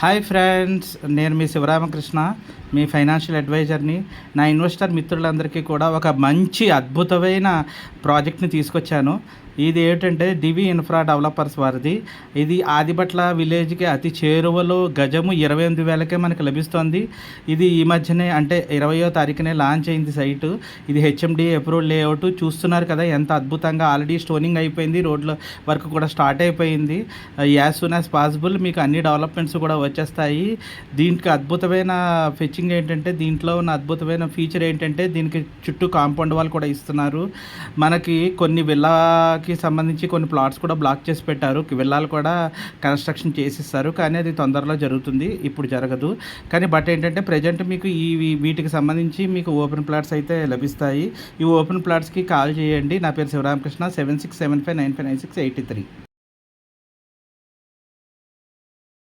Hi friends, నేను మీ శివరామకృష్ణ, మీ financial అడ్వైజర్ని. నా investor మిత్రులందరికీ కూడా ఒక మంచి అద్భుతమైన ప్రాజెక్ట్ని తీసుకొచ్చాను. ఇది ఏంటంటే దివి ఇన్ఫ్రా డెవలపర్స్ వారిది. ఇది ఆదిబట్ల విలేజ్కి అతి చేరువలో గజము 28,000కే మనకు లభిస్తుంది. ఇది ఈ మధ్యనే అంటే 20వ తారీఖునే లాంచ్ అయింది సైటు. ఇది హెచ్ఎండి అప్రూవల్ లేఅవుట్. చూస్తున్నారు కదా ఎంత అద్భుతంగా, ఆల్రెడీ స్టోనింగ్ అయిపోయింది, రోడ్ల వర్క్ కూడా స్టార్ట్ అయిపోయింది. యాజ్ సూన్ యాజ్ పాసిబుల్ మీకు అన్ని డెవలప్మెంట్స్ కూడా వచ్చేస్తాయి. దీనికి అద్భుతమైన ఫెచ్చింగ్ ఏంటంటే, దీంట్లో ఉన్న అద్భుతమైన ఫీచర్ ఏంటంటే దీనికి చుట్టూ కాంపౌండ్ వాల్ కూడా ఇస్తున్నారు. మనకి కొన్ని విల్లాకి సంబంధించి కొన్ని ప్లాట్స్ కూడా బ్లాక్ చేసి పెట్టారు. విల్లాలు కూడా కన్స్ట్రక్షన్ చేసిస్తారు, కానీ అది తొందరలో జరుగుతుంది, ఇప్పుడు జరగదు. కానీ బట్ ఏంటంటే ప్రజెంట్ మీకు వీటికి సంబంధించి మీకు ఓపెన్ ప్లాట్స్ అయితే లభిస్తాయి. ఈ ఓపెన్ ప్లాట్స్కి కాల్ చేయండి. నా పేరు శివరామకృష్ణ. 7675959683.